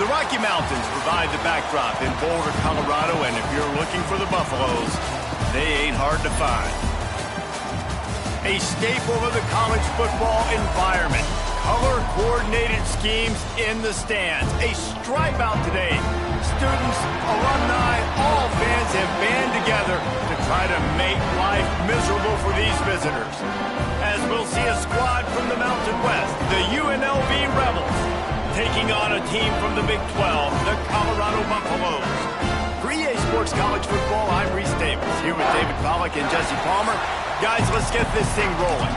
The Rocky Mountains provide the backdrop in Boulder, Colorado, and if you're looking for the Buffaloes, they ain't hard to find. A staple of the college football environment. Color-coordinated schemes in the stands. A stripe out today. Students, alumni, all fans have band together to try to make life miserable for these visitors. As we'll see a squad from the Mountain West, the UNLV Rebels, taking on a team from the Big 12, the Colorado Buffaloes. For EA Sports College Football, I'm Reese Davis, here with David Pollack and Jesse Palmer. Guys, let's get this thing rolling.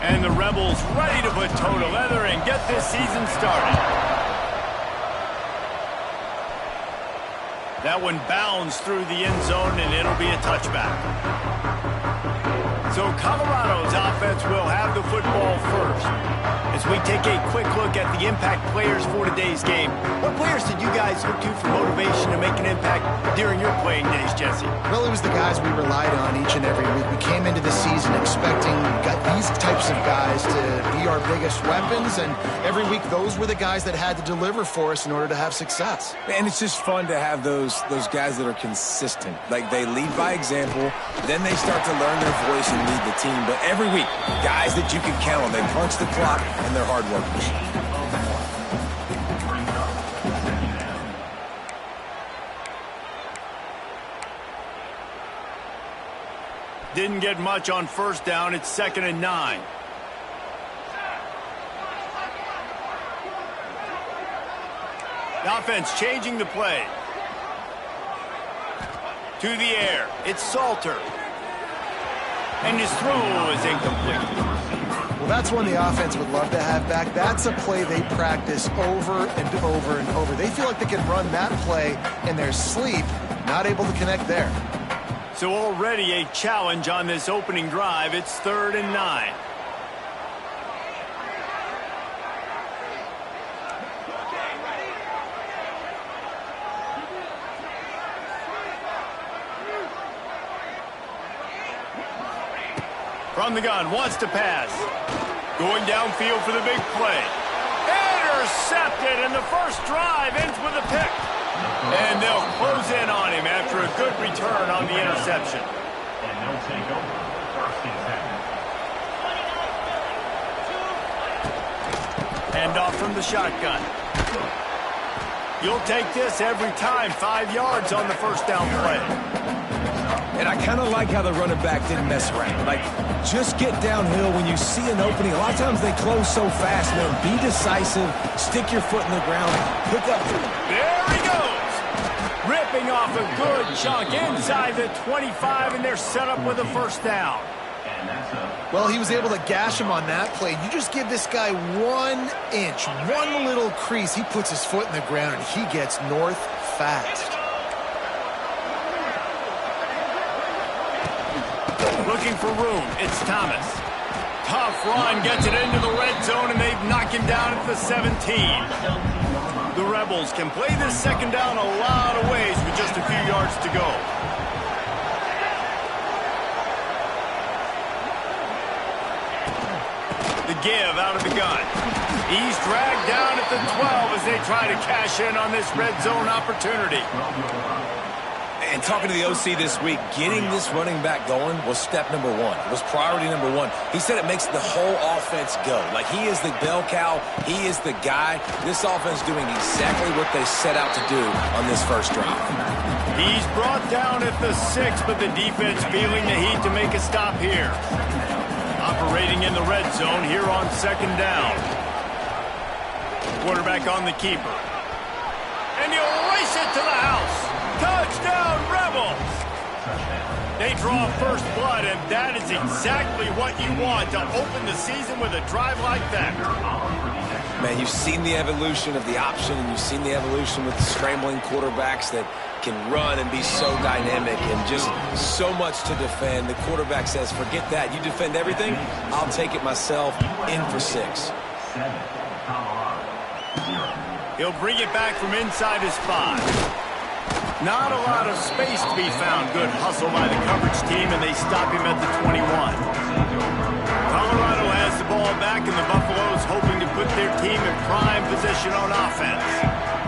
And the Rebels ready to put toe to leather and get this season started. That one bounds through the end zone, and it'll be a touchback. So Colorado's offense will have the football first. As we take a quick look at the impact players for today's game, what players did you guys look to for motivation to make an impact during your playing days, Jesse? Well, it was the guys we relied on each and every week. We came into the season expecting these types of guys to be our biggest weapons, and every week those were the guys that had to deliver for us in order to have success. And it's just fun to have those guys that are consistent. Like, they lead by example, then they start to learn their voice and lead the team. But every week, guys that you can count on, they punch the clock, and they're hard workers. Didn't get much on first down. It's 2nd and 9. The offense changing the play. To the air. It's Salter. And his throw is incomplete. Well, that's one the offense would love to have back. That's a play they practice over and over and over. They feel like they can run that play in their sleep, not able to connect there. So already a challenge on this opening drive. It's 3rd and 9. From the gun, wants to pass. Going downfield for the big play. Intercepted, and the first drive ends with a pick. And they'll close in on him after a good return on the interception. And they'll take over 1st and 10. Hand off from the shotgun. You'll take this every time. 5 yards on the first down play. And I kind of like how the running back didn't mess around. Like, just get downhill when you see an opening. A lot of times they close so fast, man. Be decisive. Stick your foot in the ground. Pick up. There he goes. Ripping off a good chunk inside the 25, and they're set up with a first down. Well, he was able to gash him on that play. You just give this guy 1 inch, one little crease. He puts his foot in the ground, and he gets north fast. Looking for room. It's Thomas. Tough run, gets it into the red zone, and they've knocked him down at the 17. The Rebels can play this 2nd down a lot of ways with just a few yards to go. The give out of the gun. He's dragged down at the 12 as they try to cash in on this red zone opportunity. And talking to the OC this week, getting this running back going was step number 1. It was priority number 1. He said it makes the whole offense go. Like, he is the bell cow. He is the guy. This offense doing exactly what they set out to do on this first drive. He's brought down at the 6, but the defense feeling the heat to make a stop here. Operating in the red zone here on 2nd down. Quarterback on the keeper. And he'll race it to the house. Touchdown, Rebels! They draw first blood, and that is exactly what you want to open the season with a drive like that. Man, you've seen the evolution of the option, and you've seen the evolution with the scrambling quarterbacks that can run and be so dynamic and just so much to defend. The quarterback says, forget that. You defend everything, I'll take it myself. In for 6. He'll bring it back from inside his 5. Not a lot of space to be found. Good hustle by the coverage team, and they stop him at the 21. Colorado has the ball back, and the Buffaloes hoping to put their team in prime position on offense.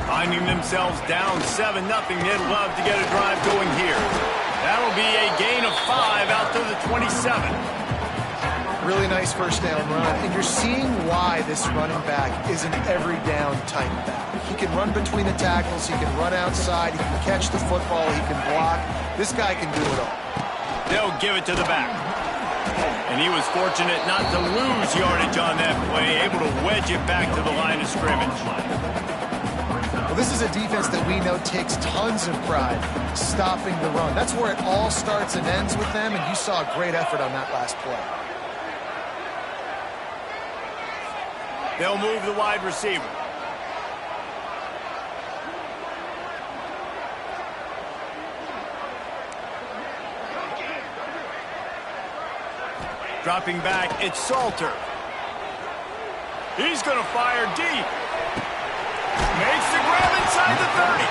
Finding themselves down 7-0, they'd love to get a drive going here. That'll be a gain of 5 out to the 27. Really nice first down run, and you're seeing why this running back is an every down type back. He can run between the tackles, he can run outside, he can catch the football, he can block. This guy can do it all. They'll give it to the back. And he was fortunate not to lose yardage on that play, able to wedge it back to the line of scrimmage. Well, this is a defense that we know takes tons of pride stopping the run. That's where it all starts and ends with them, and you saw a great effort on that last play. They'll move the wide receiver. Dropping back, it's Salter. He's going to fire deep. Makes the grab inside the 30.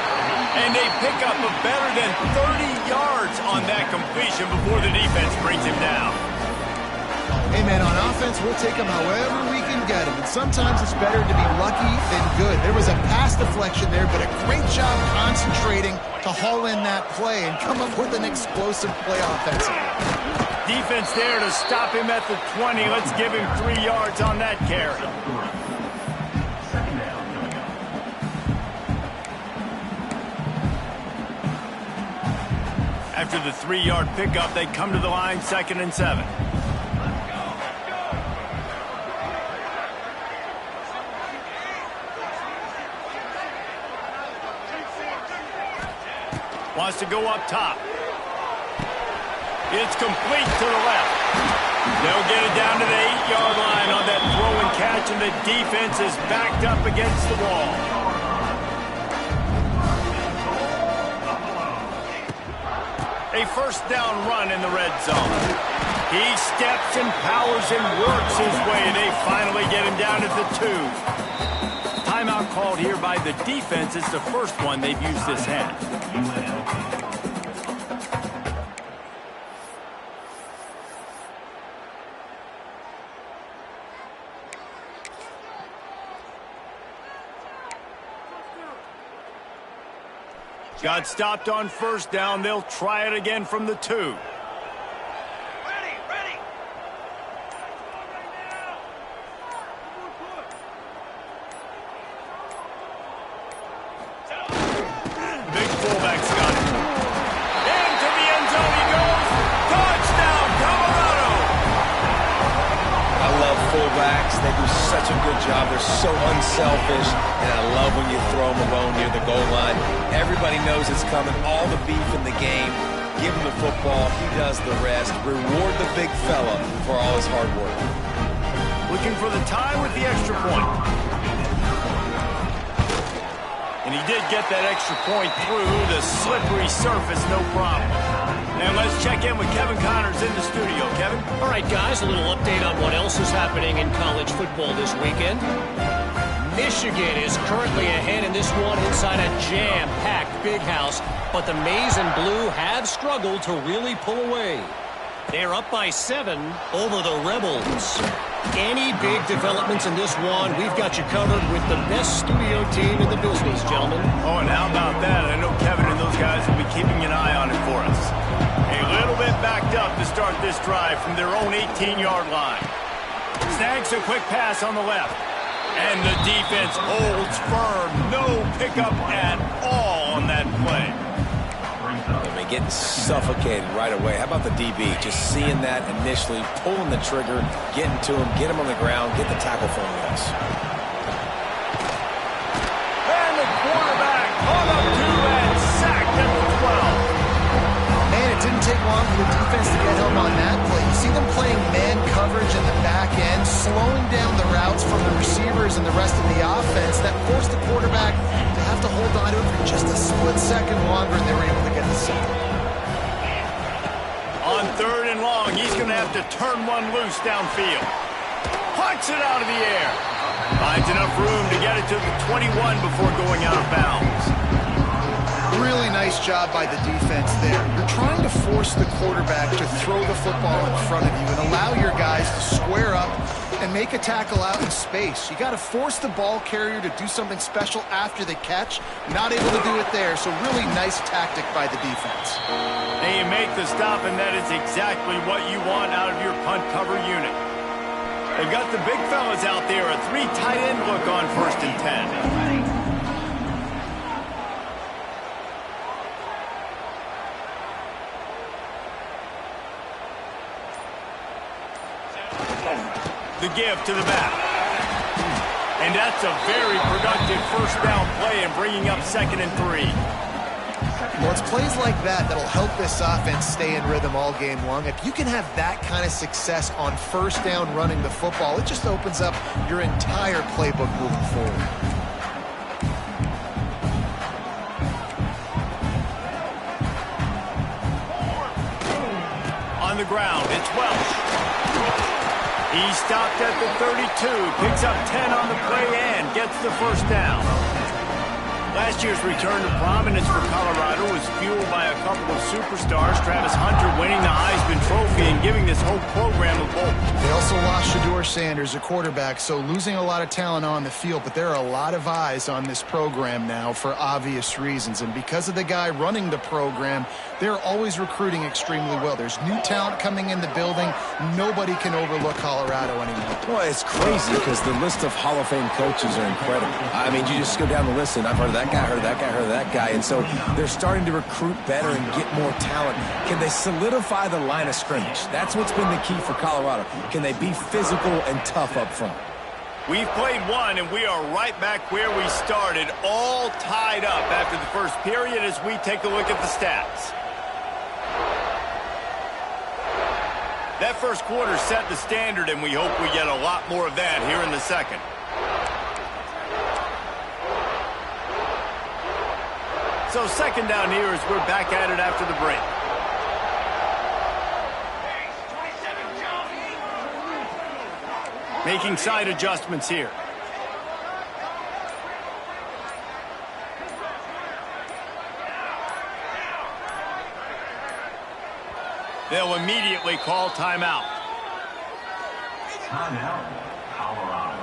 And they pick up a better than 30 yards on that completion before the defense brings him down. Hey, man, on offense, we'll take them however we can get them. And sometimes it's better to be lucky than good. There was a pass deflection there, but a great job concentrating to haul in that play and come up with an explosive play offensively. Defense there to stop him at the 20. Let's give him 3 yards on that carry. After the 3-yard pickup, they come to the line, 2nd and 7. Wants to go up top. It's complete to the left. They'll get it down to the 8-yard line on that throw and catch, and the defense is backed up against the wall. A first down run in the red zone. He steps and powers and works his way, and they finally get him down at the 2. Timeout called here by the defense. It's the first one they've used this half. Got stopped on first down. They'll try it again from the 2. Big fullback's got it. Into the end zone he goes. Touchdown, Colorado. I love fullbacks. They do such a good job. They're so unselfish, and I love when you throw them a bone near the goal line. Everybody knows it's coming. All the beef in the game. Give him the football. He does the rest. Reward the big fella for all his hard work. Looking for the tie with the extra point. And he did get that extra point through the slippery surface, no problem. And let's check in with Kevin Connors in the studio. Kevin? All right, guys, a little update on what else is happening in college football this weekend. Michigan is currently ahead in this one inside a jam-packed Big House, but the Maize and Blue have struggled to really pull away. They're up by 7 over the Rebels. Any big developments in this one, we've got you covered with the best studio team in the business, gentlemen. Oh, and how about that? I know Kevin and those guys will be keeping an eye on it for us. A little bit backed up to start this drive from their own 18-yard line. Snags a quick pass on the left. And the defense holds firm. No pickup at all on that play. I mean, getting suffocated right away. How about the DB? Just seeing that initially, pulling the trigger, getting to him, get him on the ground, get the tackle for him. And the quarterback hung up 2 and sacked at the 12. Man, it didn't take long for the defense to get home on that play. You see them playing man coverage in the back end, slowing down the routes from the receivers and the rest of the offense. That forced the quarterback to have to hold on to it for just a split second longer, and they were able to get the sack. On 3rd and long, he's going to have to turn one loose downfield. Punts it out of the air. Finds enough room to get it to the 21 before going out of bounds. Really nice job by the defense there. You're trying to force the quarterback to throw the football in front of you and allow your guys to square up and make a tackle out in space. You got to force the ball carrier to do something special after the catch. Not able to do it there, so really nice tactic by the defense. And you make the stop, and that is exactly what you want out of your punt cover unit. They've got the big fellas out there, a 3 tight end look on 1st and 10. The give to the back. And that's a very productive first down play and bringing up 2nd and 3. Well, it's plays like that that'll help this offense stay in rhythm all game long. If you can have that kind of success on 1st down running the football, it just opens up your entire playbook moving forward. On the ground, it's Welsh. He stopped at the 32, picks up 10 on the play and gets the first down. Last year's return to prominence for Colorado was fueled by a couple of superstars, Travis Hunter winning the Heisman Trophy and giving this whole program a bolt. They also lost Shedeur Sanders, a quarterback, so losing a lot of talent on the field, but there are a lot of eyes on this program now for obvious reasons. And because of the guy running the program, they're always recruiting extremely well. There's new talent coming in the building. Nobody can overlook Colorado anymore. Well, it's crazy because the list of Hall of Fame coaches are incredible. I mean, you just go down the list, and I've heard of that guy, heard of that guy, heard of that guy. And so they're starting to recruit better and get more talent. Can they solidify the line of scrimmage? That's what's been the key for Colorado. Can they be physical and tough up front? We've played one, and we are right back where we started, all tied up after the first period as we take a look at the stats. That first quarter set the standard, and we hope we get a lot more of that here in the second. So 2nd down here as we're back at it after the break. Making side adjustments here. They'll immediately call timeout. Timeout, Colorado.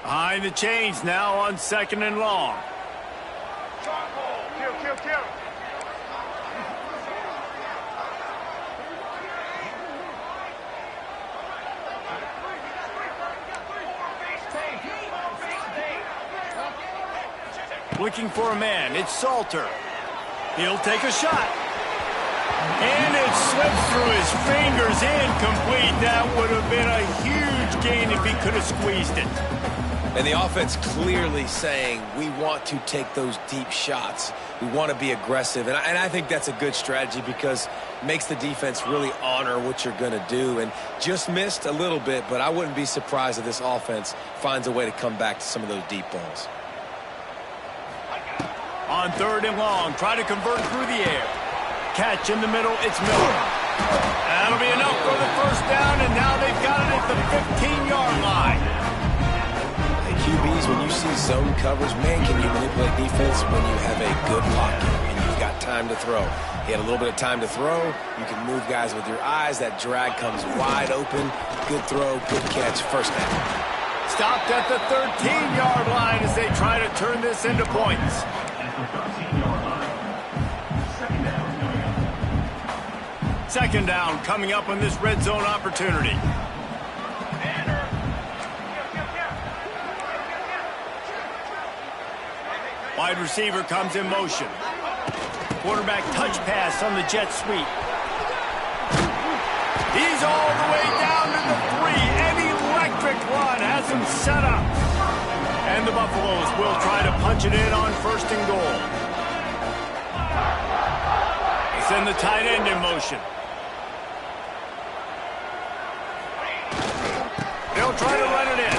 Behind the chains now on 2nd and long. Kill. Looking for a man. It's Salter. He'll take a shot. And it slips through his fingers. Incomplete. That would have been a huge gain if he could have squeezed it. And the offense clearly saying, we want to take those deep shots. We want to be aggressive. And I think that's a good strategy because it makes the defense really honor what you're going to do. And just missed a little bit, but I wouldn't be surprised if this offense finds a way to come back to some of those deep balls. On 3rd and long, try to convert through the air. Catch in the middle, it's Miller. That'll be enough for the first down, and now they've got it at the 15-yard line. Hey, QBs, when you see zone coverage, man, can you manipulate defense when you have a good pocket and you've got time to throw. He had a little bit of time to throw. You can move guys with your eyes. That drag comes wide open. Good throw, good catch, first down. Stopped at the 13-yard line as they try to turn this into points. Second down coming up on this red zone opportunity. Wide receiver comes in motion. Quarterback touch pass on the jet sweep. He's all the way down to the 3. An electric run has him set up. And the Buffaloes will try to punch it in on 1st and goal. They send the tight end in motion. They'll try to run it in.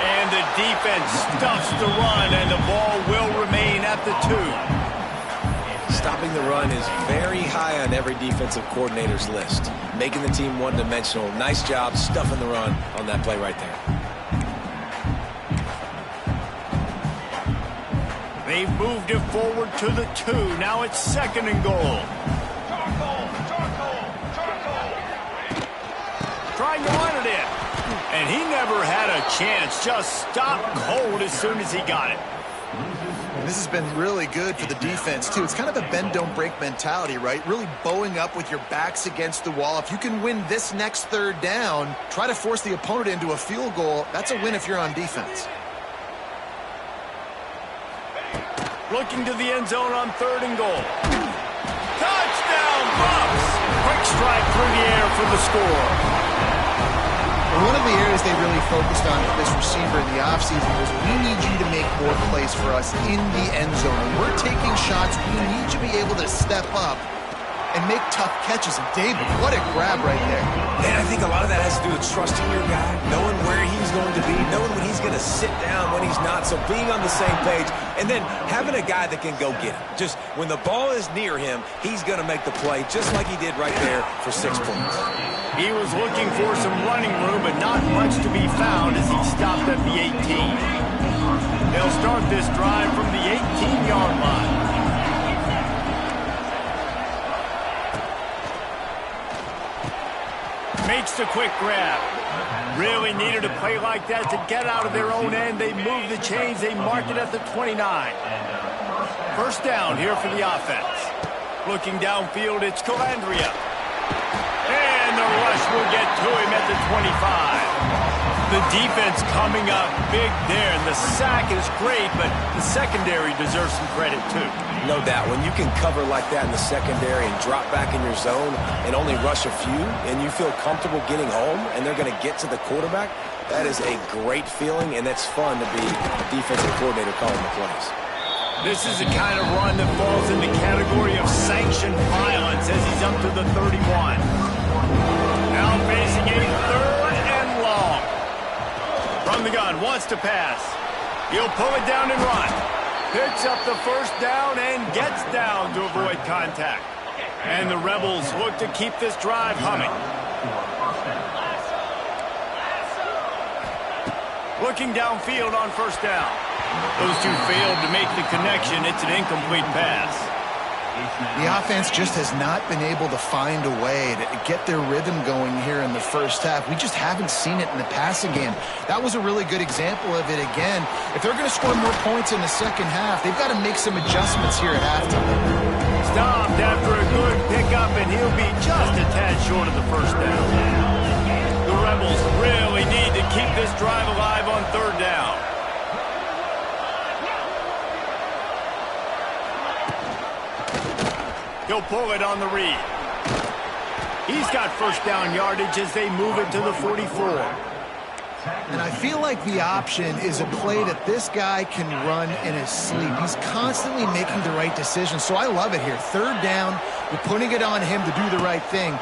And the defense stuffs the run, and the ball will remain at the 2. Stopping the run is very high on every defensive coordinator's list. Making the team one-dimensional. Nice job stuffing the run on that play right there. They've moved it forward to the 2. Now it's 2nd and goal. Trying to run it in. And he never had a chance. Just stopped cold as soon as he got it. And this has been really good for the defense, too. It's kind of a bend-don't-break mentality, right? Really bowing up with your backs against the wall. If you can win this next 3rd down, try to force the opponent into a field goal. That's a win if you're on defense. Looking to the end zone on 3rd and goal. Touchdown, Bucs! Quick strike through the air for the score. One of the areas they really focused on with this receiver in the offseason was, we need you to make more plays for us in the end zone. When we're taking shots, we need you to be able to step up and make tough catches. And David, what a grab right there. And I think a lot of that has to do with trusting your guy, knowing where he's going to be, knowing when he's going to sit down, when he's not. So being on the same page, and then having a guy that can go get it. Just when the ball is near him, he's going to make the play just like he did right there for 6 points. He was looking for some running room, but not much to be found as he stopped at the 18. They'll start this drive from the 18-yard line. Makes the quick grab. Really needed a play like that to get out of their own end. They move the chains. They mark it at the 29. 1st down here for the offense. Looking downfield, it's Calandria. And the rush will get to him at the 25. The defense coming up big there. And the sack is great, but the secondary deserves some credit too. No doubt. When you can cover like that in the secondary and drop back in your zone and only rush a few, and you feel comfortable getting home and they're going to get to the quarterback, that is a great feeling, and it's fun to be a defensive coordinator calling the plays. This is the kind of run that falls in the category of sanctioned violence as he's up to the 31. Now facing a 3rd and long. From the gun, wants to pass. He'll pull it down and run. Picks up the 1st down and gets down to avoid contact. And the Rebels look to keep this drive humming. Looking downfield on 1st down. Those two failed to make the connection. It's an incomplete pass. The offense just has not been able to find a way to get their rhythm going here in the 1st half. We just haven't seen it in the passing game. That was a really good example of it again. If they're going to score more points in the 2nd half, they've got to make some adjustments here at halftime. Stopped after a good pickup, and he'll be just a tad short of the 1st down. The Rebels really need to keep this drive alive on 3rd down. He'll pull it on the read. He's got 1st down yardage as they move it to the 44. And I feel like the option is a play that this guy can run in his sleep. He's constantly making the right decision, so I love it here. 3rd down, you're putting it on him to do the right thing.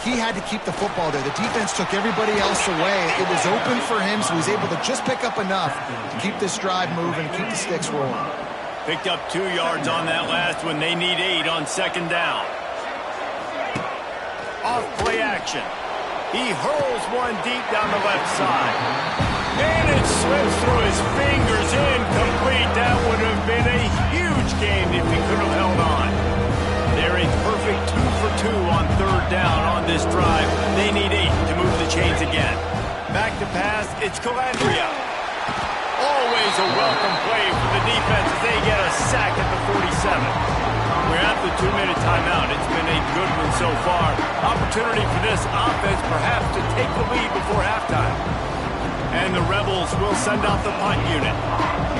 He had to keep the football there. The defense took everybody else away. It was open for him, so he's able to just pick up enough to keep this drive moving, keep the sticks rolling. Picked up 2 yards on that last one. They need 8 on 2nd down. Off play action. He hurls one deep down the left side. And it slips through his fingers. Incomplete. That would have been a huge game if he could have held on. They're a perfect 2 for 2 on 3rd down on this drive. They need 8 to move the chains again. Back to pass. It's Calandria. Always a welcome play for the defense as they get a sack at the 47. We're at the 2-minute timeout. It's been a good one so far. Opportunity for this offense perhaps to take the lead before halftime. And the Rebels will send out the punt unit.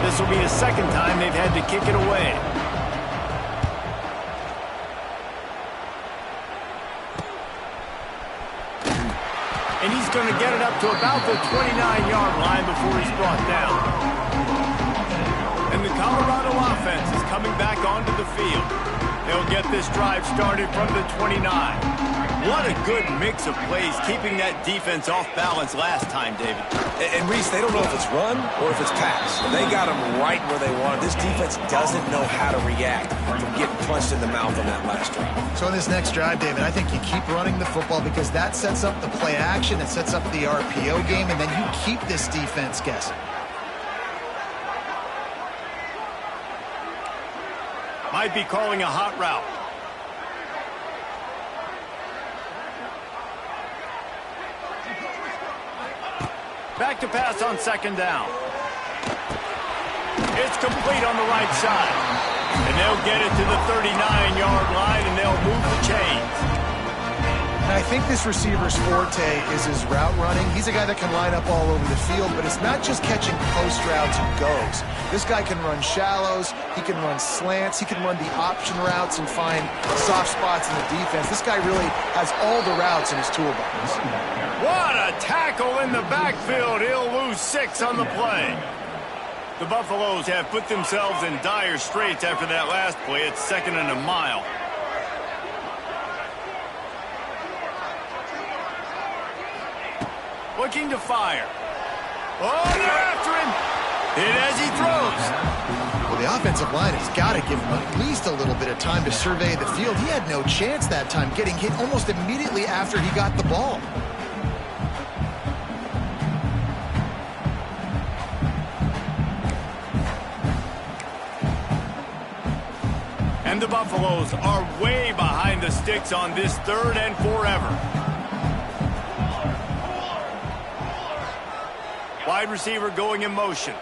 This will be the 2nd time they've had to kick it away. And he's going to get it up to about the 29-yard line before he's brought down. And the Colorado offense is coming back onto the field. They'll get this drive started from the 29. What a good mix of plays, keeping that defense off balance last time, David. And Reese, they don't know if it's run or if it's pass. They got them right where they want. This defense doesn't know how to react from getting punched in the mouth on that last drive. So in this next drive, David, I think you keep running the football because that sets up the play action, it sets up the RPO game, and then you keep this defense guessing. Might be calling a hot route. Back to pass on second down. It's complete on the right side. And they'll get it to the 39-yard line, and they'll move the chains. And I think this receiver's forte is his route running. He's a guy that can line up all over the field, but it's not just catching post routes and goes. This guy can run shallows, he can run slants, he can run the option routes and find soft spots in the defense. This guy really has all the routes in his toolbox. What a tackle in the backfield. He'll lose 6 on the play. The Buffaloes have put themselves in dire straits after that last play. It's 2nd and a mile. Looking to fire. Oh, they're after him. Hit as he throws. Well, the offensive line has got to give him at least a little bit of time to survey the field. He had no chance that time, getting hit almost immediately after he got the ball. And the Buffaloes are way behind the sticks on this 3rd and forever. Wide receiver going in motion.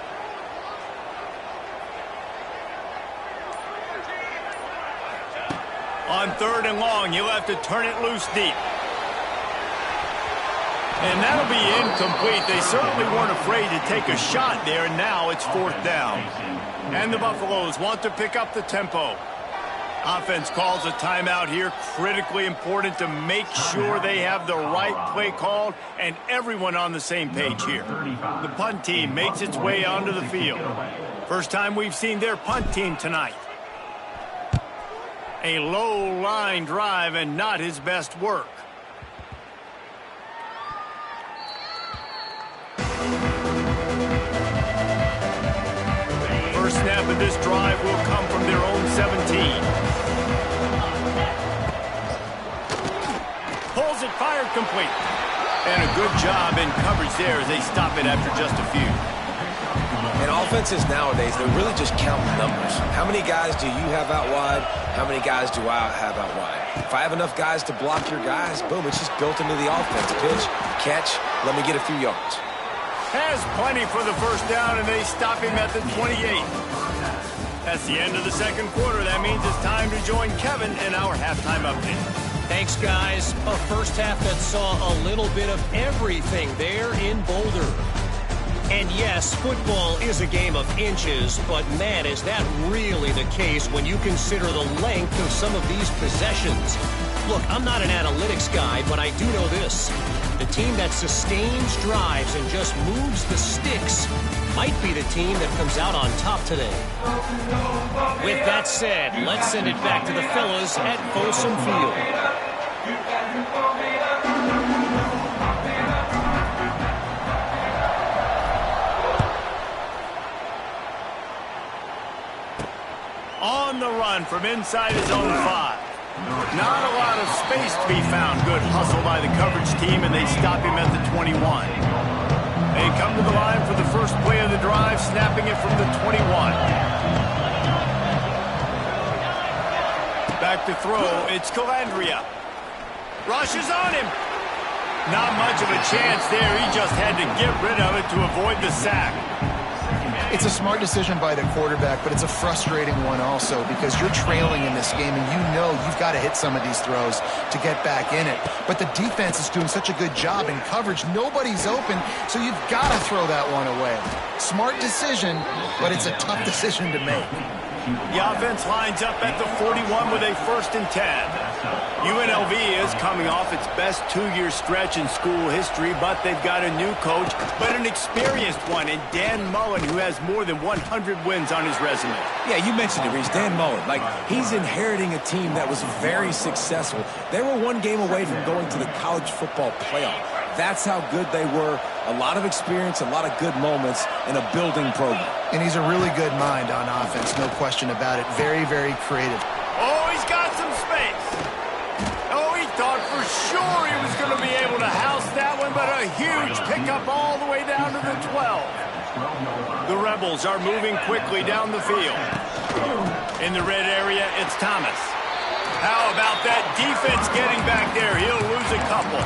On 3rd and long, you'll have to turn it loose deep. And that'll be incomplete. They certainly weren't afraid to take a shot there, and now it's 4th down. And the Buffaloes want to pick up the tempo. Offense calls a timeout here. Critically important to make sure they have the right play called and everyone on the same page here. The punt team makes its way onto the field. First time we've seen their punt team tonight. A low line drive and not his best work. First snap of this drive will come from their own 17. Pulls it, fired, complete. And a good job in coverage there as they stop it after just a few. And offenses nowadays, they're really just counting numbers. How many guys do you have out wide? How many guys do I have out wide? If I have enough guys to block your guys, boom, it's just built into the offense. Pitch, catch, let me get a few yards. Has plenty for the first down, and they stop him at the 28. That's the end of the 2nd quarter. That means it's time to join Kevin in our halftime update. Thanks, guys. A first half that saw a little bit of everything there in Boulder. And yes, football is a game of inches, but man, is that really the case when you consider the length of some of these possessions. Look, I'm not an analytics guy, but I do know this. The team that sustains drives and just moves the sticks might be the team that comes out on top today. With that said, let's send it back to the fellas at Folsom Field. On the run from inside his own 5. Not a lot of space to be found. Good hustle by the coverage team, and they stop him at the 21. They come to the line for the first play of the drive, snapping it from the 21. Back to throw, it's Calandria. Rushes on him. Not much of a chance there. He just had to get rid of it to avoid the sack. It's a smart decision by the quarterback, but it's a frustrating one also because you're trailing in this game and you know you've got to hit some of these throws to get back in it. But the defense is doing such a good job in coverage. Nobody's open, so you've got to throw that one away. Smart decision, but it's a tough decision to make. The offense lines up at the 41 with a 1st and 10. UNLV is coming off its best 2-year stretch in school history, but they've got a new coach, but an experienced one, and Dan Mullen, who has more than 100 wins on his resume. Yeah, you mentioned it, Reese. Dan Mullen. Like, he's inheriting a team that was very successful. They were 1 game away from going to the college football playoff. That's how good they were. A lot of experience, a lot of good moments in a building program. And he's a really good mind on offense, no question about it. Very, very creative. Oh, he's got some space. Oh, he thought for sure he was going to be able to house that one, but a huge pickup all the way down to the 12. The Rebels are moving quickly down the field. In the red area, it's Thomas. How about that defense getting back there? He'll lose a couple.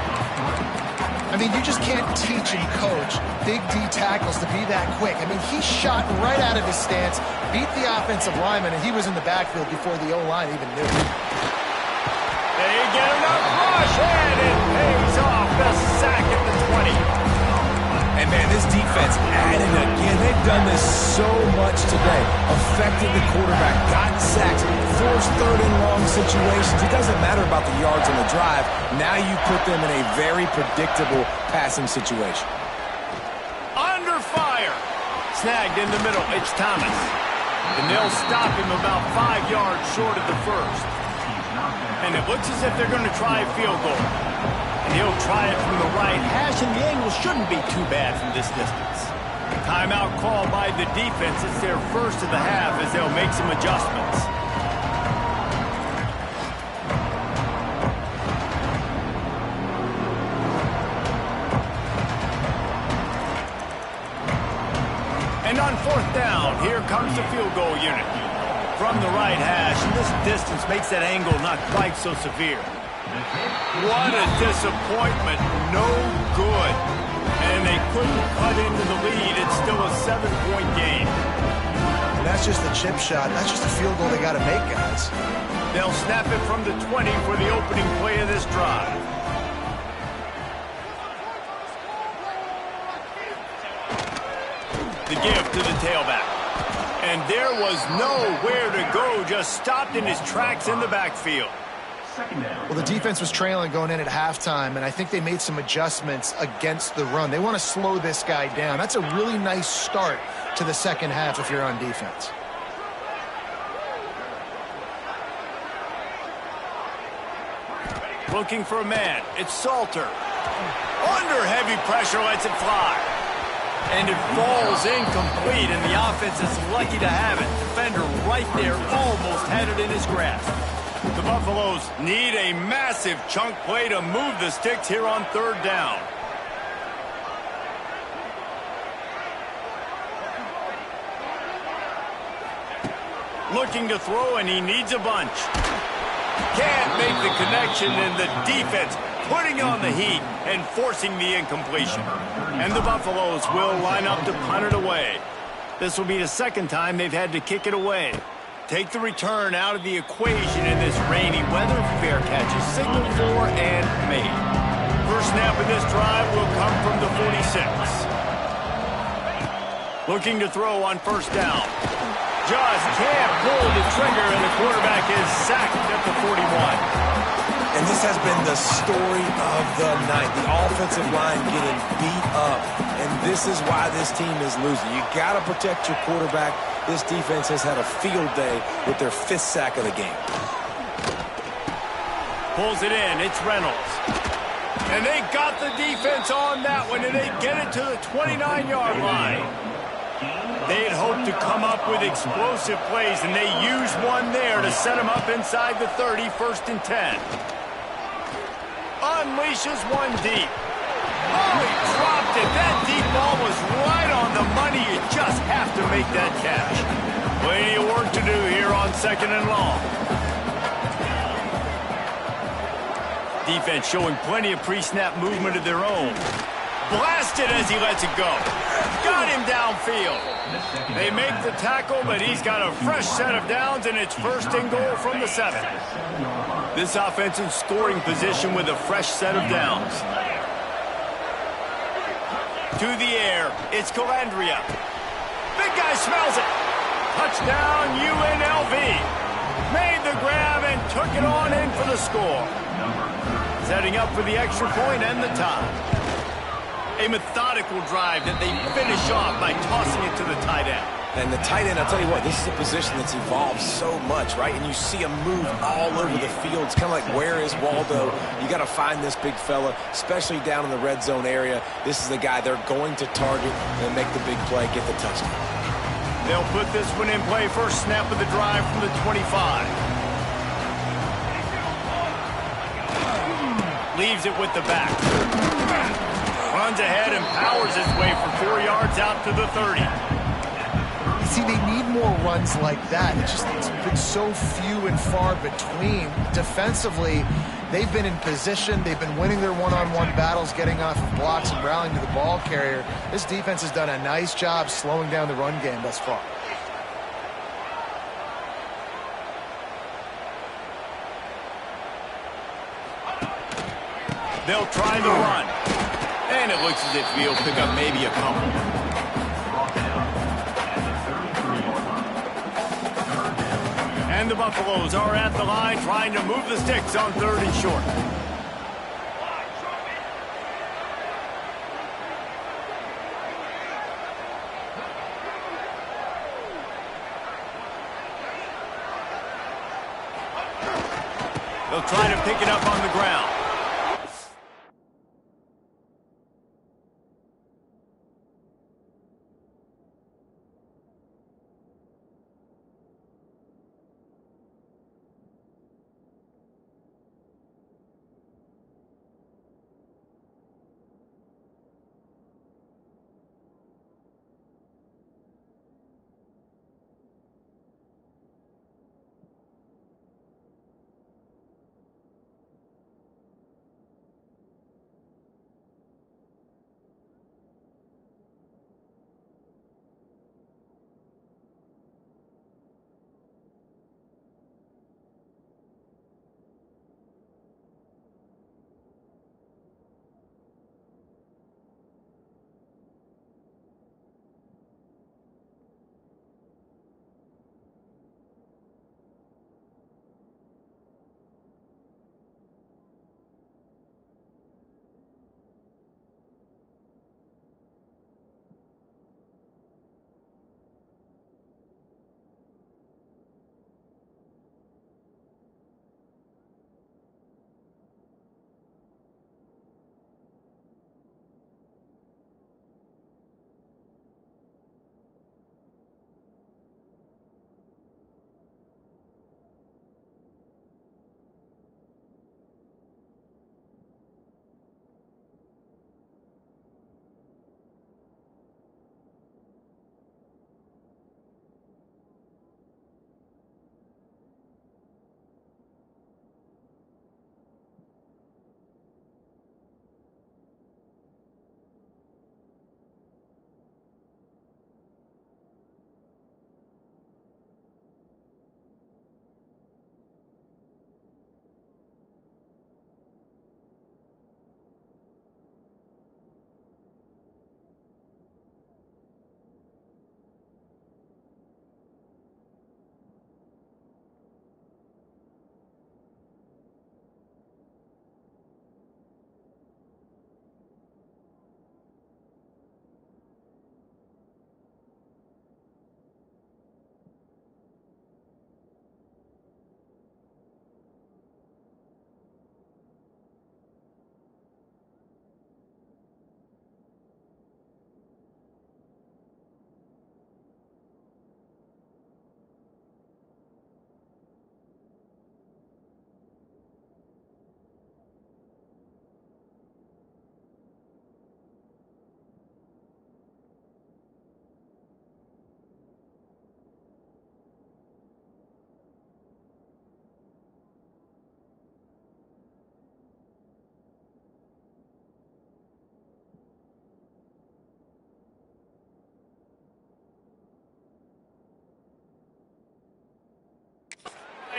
I mean, you just can't teach and coach big D tackles to be that quick. I mean, he shot right out of his stance, beat the offensive lineman, and he was in the backfield before the O-line even knew. They get enough rush, and it pays off. The sack at the 20. And, man, this defense added again. They've done this so much today. Affected the quarterback, gotten sacks, forced third and long situations. It doesn't matter about the yards on the drive. Now you put them in a very predictable passing situation. Under fire. Snagged in the middle. It's Thomas. And they'll stop him about 5 yards short of the first. And it looks as if they're going to try a field goal. And he'll try it from the right hash, and the angle shouldn't be too bad from this distance. Timeout call by the defense. It's their first of the half as they'll make some adjustments. And on fourth down, here comes the field goal unit. From the right hash, and this distance makes that angle not quite so severe. What a disappointment. No good. And they couldn't cut into the lead. It's still a 7-point game. And that's just a chip shot. That's just a field goal they got to make, guys. They'll snap it from the 20 for the opening play of this drive. The give to the tailback. And there was nowhere to go, just stopped in his tracks in the backfield. Well, the defense was trailing going in at halftime, and I think they made some adjustments against the run. They want to slow this guy down. That's a really nice start to the second half if you're on defense. Looking for a man. It's Salter. Under heavy pressure, lets it fly. And it falls incomplete, and the offense is lucky to have it. Defender right there almost had it in his grasp. The Buffaloes need a massive chunk play to move the sticks here on third down. Looking to throw, and he needs a bunch. Can't make the connection, and the defense putting on the heat and forcing the incompletion. And the Buffaloes will line up to punt it away. This will be the second time they've had to kick it away. Take the return out of the equation in this rainy weather. Fair catch is signaled for and made. First snap of this drive will come from the 46. Looking to throw on first down. Just can't pull the trigger, and the quarterback is sacked at the 41. And this has been the story of the night. The offensive line getting beat up. And this is why this team is losing. You got to protect your quarterback. This defense has had a field day with their 5th sack of the game. Pulls it in. It's Reynolds. And they got the defense on that one, and they get it to the 29-yard line. They had hoped to come up with explosive plays, and they used one there to set them up inside the 30, 1st and 10. Unleashes one deep. Oh, he dropped it. That deep ball was right on the money. You just have to make that catch. Plenty of work to do here on 2nd and long. Defense showing plenty of pre-snap movement of their own. Blasted as he lets it go. Got him downfield. They make the tackle, but he's got a fresh set of downs, and it's 1st and goal from the 7. This offense in scoring position with a fresh set of downs. To the air, it's Calandria. Big guy smells it. Touchdown, UNLV. Made the grab and took it on in for the score. Setting up for the extra point and the tie. A methodical drive that they finish off by tossing it to the tight end. And the tight end, I'll tell you what, this is a position that's evolved so much, right? And you see him move all over the field. It's kind of like, where is Waldo? You got to find this big fella, especially down in the red zone area. This is the guy they're going to target and make the big play, get the touchdown. They'll put this one in play. First snap of the drive from the 25. Leaves it with the back. Runs ahead and powers his way for 4 yards out to the 30. See, they need more runs like that. It's been so few and far between. Defensively, they've been in position. They've been winning their one-on-one battles, getting off of blocks and rallying to the ball carrier. This defense has done a nice job slowing down the run game thus far. They'll try the run. And it looks as if he'll pick up maybe a couple. And the Buffaloes are at the line trying to move the sticks on 3rd and short. They'll try to pick it up on the ground.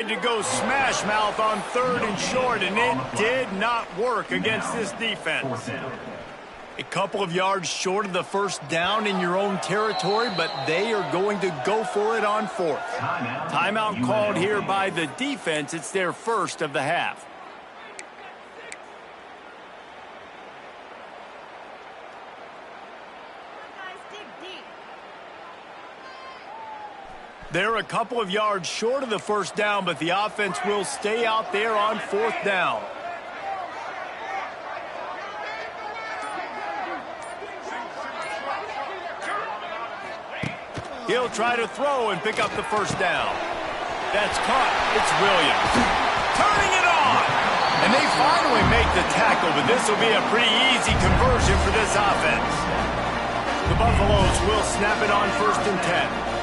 To go smash mouth on 3rd and short, and it did not work against this defense. A couple of yards short of the first down in your own territory, but they are going to go for it on 4th. Timeout called here by the defense. It's their first of the half. They're a couple of yards short of the first down, but the offense will stay out there on 4th down. He'll try to throw and pick up the first down. That's caught. It's Williams. Turning it on! And they finally make the tackle, but this will be a pretty easy conversion for this offense. The Buffaloes will snap it on 1st and 10.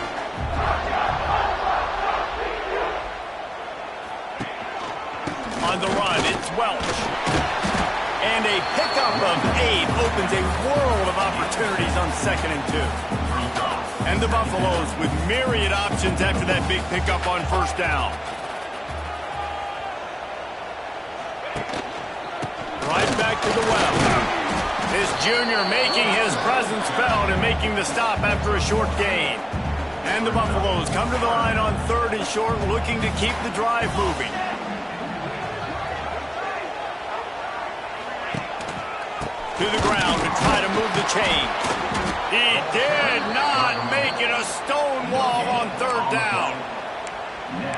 On the run, it's Welch. And a pickup of 8 opens a world of opportunities on 2nd and 2. And the Buffaloes with myriad options after that big pickup on 1st down. Right back to the well. This junior making his presence felt and making the stop after a short gain. And the Buffaloes come to the line on 3rd and short, looking to keep the drive moving. To the ground to try to move the chains. He did not make it a stone wall on 3rd down.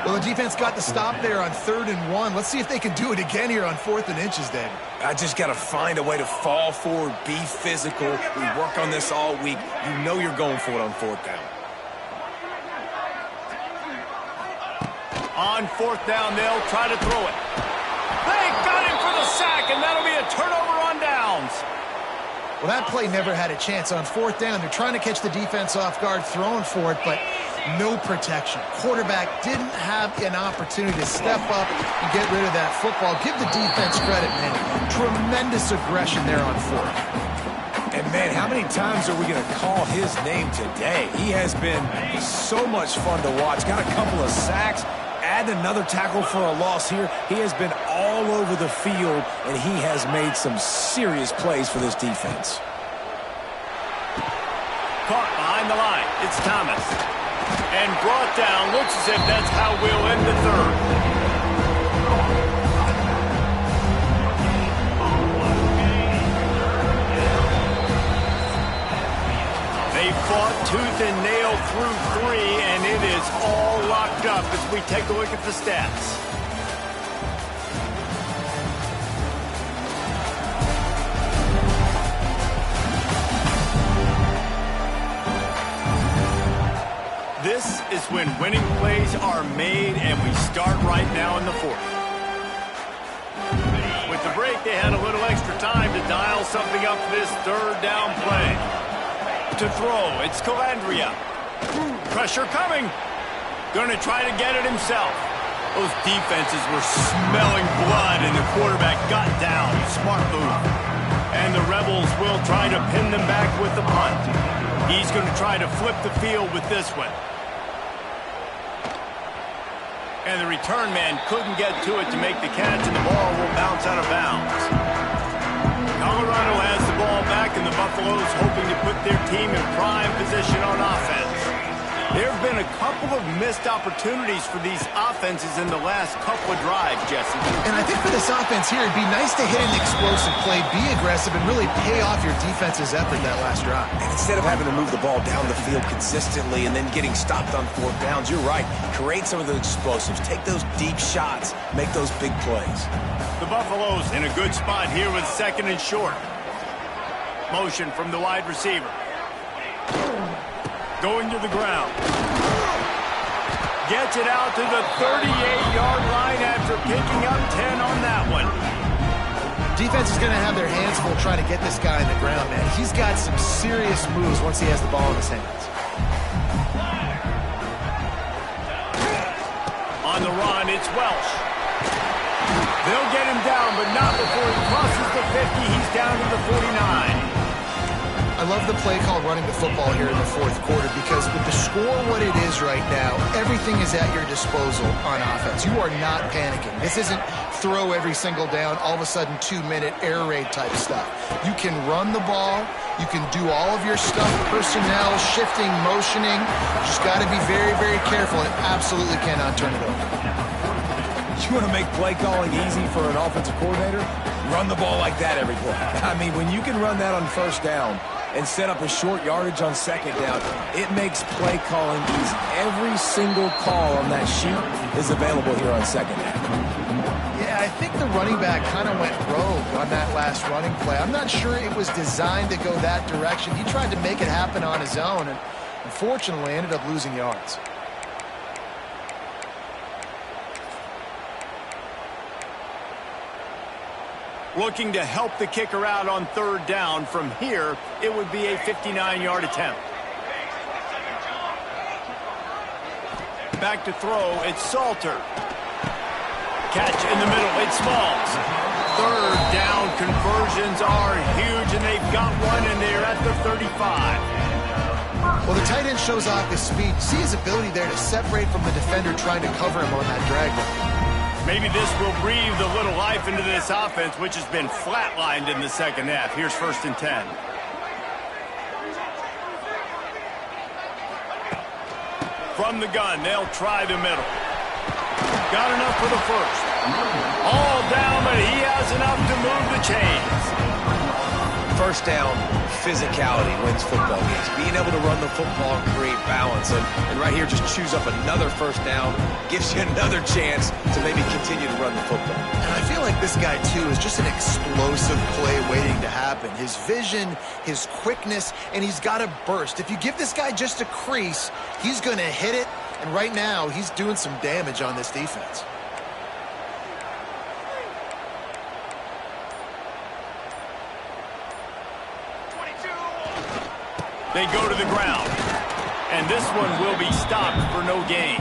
Well, the defense got the stop there on 3rd and 1. Let's see if they can do it again here on 4th and inches, David. I just got to find a way to fall forward, be physical. We work on this all week. You know you're going for it on 4th down. On 4th down, they'll try to throw it. They got him for the sack, and that'll be a turnover on downs. Well, that play never had a chance. On 4th down, they're trying to catch the defense off guard, throwing for it, but no protection. Quarterback didn't have an opportunity to step up and get rid of that football. Give the defense credit, man. Tremendous aggression there on 4th. And, man, how many times are we going to call his name today? He has been so much fun to watch. Got a couple of sacks. Add another tackle for a loss here. He has been all over the field, and he has made some serious plays for this defense. Caught behind the line. It's Thomas. And brought down. Looks as if that's how we'll end the 3rd. They fought tooth and nail through 3, and it is all locked up as we take a look at the stats. This is when winning plays are made, and we start right now in the 4th. With the break, they had a little extra time to dial something up for this 3rd down play. To throw, it's Calandria. Pressure coming. Going to try to get it himself. Those defenses were smelling blood, and the quarterback got down. Smart move. And the Rebels will try to pin them back with the punt. He's going to try to flip the field with this one. And the return man couldn't get to it to make the catch, and the ball will bounce out of bounds. Colorado has the ball back, and the Buffaloes hoping to put their team in prime position on offense. There have been a couple of missed opportunities for these offenses in the last couple of drives, Jesse. And I think for this offense here, it'd be nice to hit an explosive play, be aggressive, and really pay off your defense's effort that last drive. And instead of having to move the ball down the field consistently and then getting stopped on 4th downs, you're right. Create some of those explosives. Take those deep shots. Make those big plays. The Buffaloes in a good spot here with 2nd and short. Motion from the wide receiver. Going to the ground. Gets it out to the 38-yard line after picking up 10 on that one. Defense is going to have their hands full trying to get this guy in the ground, man. He's got some serious moves once he has the ball in his hands. On the run, it's Welch. They'll get him down, but not before he crosses the 50. He's down to the 49. I love the play called running the football here in the 4th quarter because with the score what it is right now, everything is at your disposal on offense. You are not panicking. This isn't throw every single down, all of a sudden 2-minute air raid type stuff. You can run the ball. You can do all of your stuff, personnel, shifting, motioning. You just got to be very, very careful and absolutely cannot turn it over. You want to make play calling easy for an offensive coordinator? Run the ball like that every play. I mean, when you can run that on 1st down and set up a short yardage on 2nd down, it makes play calling easy. Every single call on that sheet is available here on 2nd down. Yeah, I think the running back kind of went rogue on that last running play. I'm not sure it was designed to go that direction. He tried to make it happen on his own and unfortunately ended up losing yards. Looking to help the kicker out on 3rd down. From here, it would be a 59-yard attempt. Back to throw, it's Salter. catch in the middle. It's Smalls. Third down conversions are huge, and they've got one, and they're at the 35. Well, the tight end shows off his speed. See his ability there to separate from the defender trying to cover him on that drag route. Maybe this will breathe a little life into this offense, which has been flatlined in the second half. Here's 1st and 10. From the gun, they'll try the middle. Got enough for the first. All down, but he has enough to move the chains. First down, physicality wins football games. Being able to run the football and create balance. And right here, just choose up another first down. Gives you another chance to maybe continue to run the football. And I feel like this guy, too, is just an explosive play waiting to happen. His vision, his quickness, and he's got a burst. If you give this guy just a crease, he's going to hit it. And right now, he's doing some damage on this defense. They go to the ground. And this one will be stopped for no gain.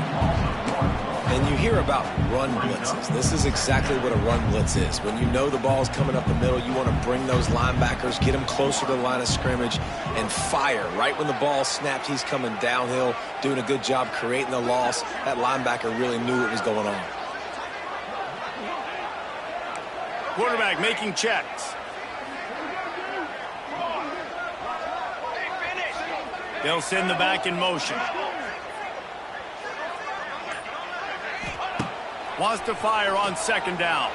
And you hear about run blitzes. This is exactly what a run blitz is. When you know the ball's coming up the middle, you want to bring those linebackers, get them closer to the line of scrimmage, and fire. Right when the ball snaps, he's coming downhill, doing a good job creating the loss. That linebacker really knew what was going on. Quarterback making checks. They'll send the back in motion. Wants to fire on 2nd down.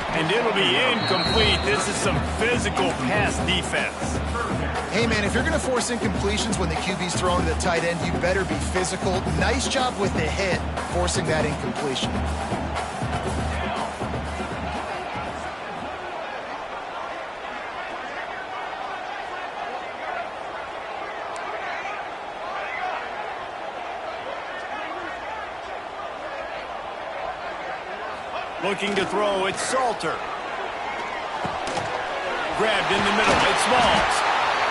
And it'll be incomplete. This is some physical pass defense. Hey, man, if you're going to force incompletions when the QB's throwing to the tight end, you better be physical. Nice job with the hit, forcing that incompletion. Looking to throw, it's Salter. Grabbed in the middle, it's Smalls.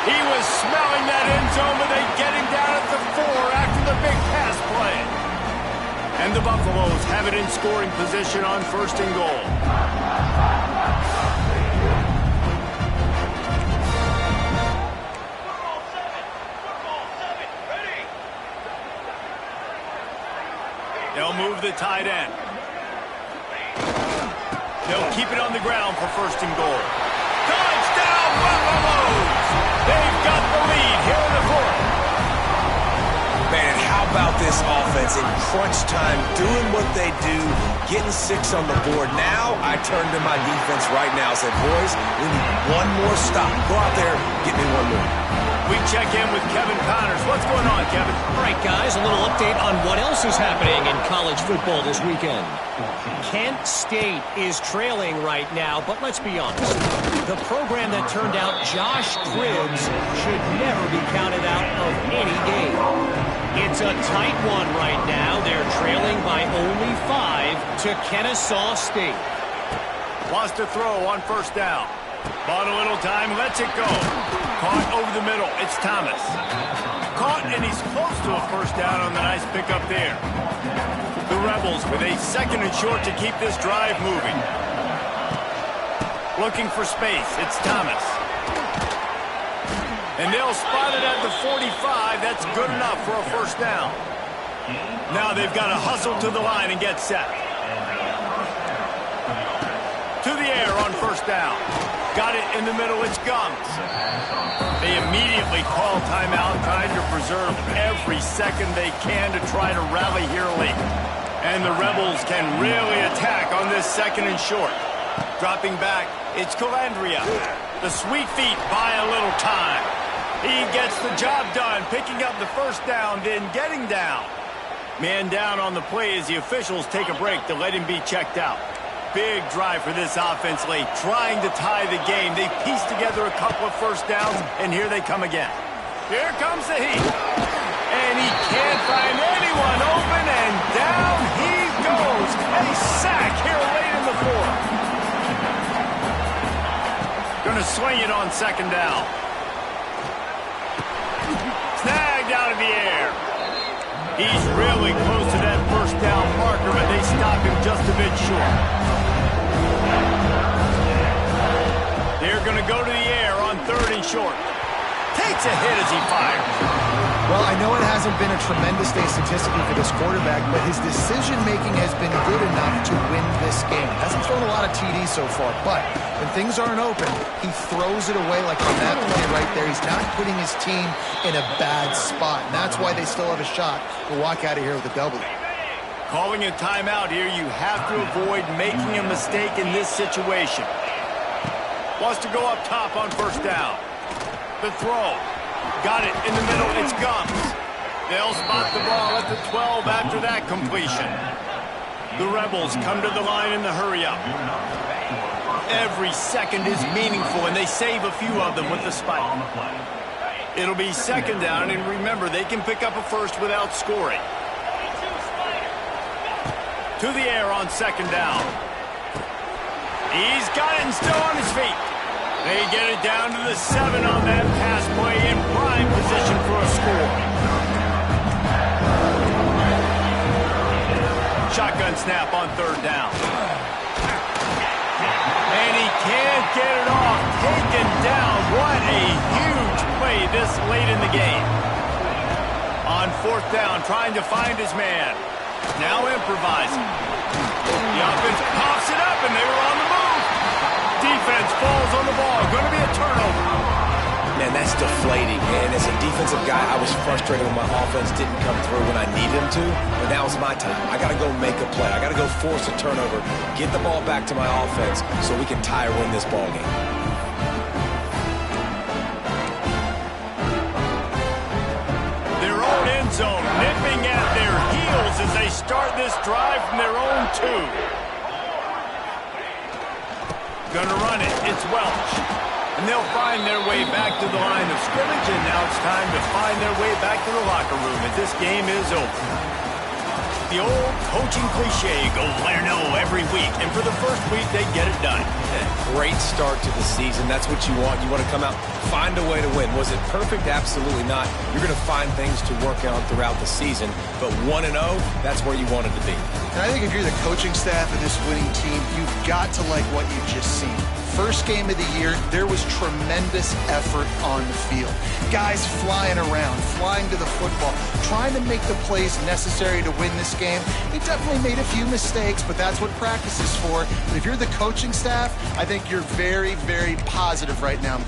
He was smelling that end zone, but they get him down at the 4 after the big pass play. And the Buffaloes have it in scoring position on 1st and goal. They'll move the tight end. They'll keep it on the ground for 1st and goal. Touchdown, Buffaloes! They've got the lead here in the 4th. Man, how about this offense in crunch time, doing what they do, getting 6 on the board. Now I turn to my defense right now and said, boys, we need one more stop. Go out there, get me one more. We check in with Kevin Connors. What's going on, Kevin? All right, guys, a little update on what else is happening in college football this weekend. Kent State is trailing right now, but let's be honest. The program that turned out Josh Cribbs should never be counted out of any game. It's a tight one right now. They're trailing by only 5 to Kennesaw State. Wants to throw on 1st down. Bought a little time, lets it go. Caught over the middle, it's Thomas. Caught, and he's close to a 1st down on the nice pickup there. The Rebels with a 2nd and short to keep this drive moving. Looking for space, it's Thomas. And they'll spot it at the 45. That's good enough for a 1st down. Now they've got to hustle to the line and get set. To the air on 1st down. Got it in the middle, it's Gums. They immediately call timeout, trying to preserve every second they can to try to rally here late. And the Rebels can really attack on this 2nd and short. Dropping back, it's Calandria. The sweet feet buy a little time. He gets the job done, picking up the 1st down, then getting down. Man down on the play as the officials take a break to let him be checked out. Big drive for this offense late, trying to tie the game. They piece together a couple of 1st downs, and here they come again. Here comes the heat. And he can't find anyone open, and down he goes. A sack here late in the 4th. Gonna swing it on 2nd down. Snagged out of the air. He's really close to that 1st down marker, but they stop him just a short. They're going to go to the air on 3rd and short. Takes a hit as he fires. Well, I know it hasn't been a tremendous day statistically for this quarterback, but his decision-making has been good enough to win this game. Hasn't thrown a lot of TDs so far, but when things aren't open, he throws it away like on that play right there. He's not putting his team in a bad spot, and that's why they still have a shot to walk out of here with a W. Calling a timeout here, you have to avoid making a mistake in this situation. Wants to go up top on 1st down. The throw. Got it in the middle. It's Gums. They'll spot the ball at the 12 after that completion. The Rebels come to the line in the hurry-up. Every second is meaningful, and they save a few of them with the spike. It'll be 2nd down, and remember, they can pick up a first without scoring. To the air on 2nd down. He's got it and still on his feet. They get it down to the 7 on that pass play in prime position for a score. Shotgun snap on 3rd down. And he can't get it off. Taken down. What a huge play this late in the game. On 4th down, trying to find his man. Now improvising. The offense pops it up, and they were on the move. Defense falls on the ball. Going to be a turnover. Man, that's deflating. And as a defensive guy, I was frustrated when my offense didn't come through when I needed them to. But now it's my time. I got to go make a play. I got to go force a turnover, get the ball back to my offense so we can tie or win this ball game. Their own end zone, nipping at their heels as they start this drive from their own 2. Gonna run it. It's Welch. And they'll find their way back to the line of scrimmage, and now it's time to find their way back to the locker room as this game is over. The old coaching cliche, go let her know every week. And for the first week, they get it done. Great start to the season. That's what you want. You want to come out, find a way to win. Was it perfect? Absolutely not. You're going to find things to work on throughout the season. But 1-0, that's where you wanted to be. And I think if you're the coaching staff of this winning team, you've got to like what you've just seen. First game of the year, there was tremendous effort on the field. Guys flying around, flying to the football, trying to make the plays necessary to win this game. They definitely made a few mistakes, but that's what practice is for. But if you're the coaching staff, I think you're very, very positive right now.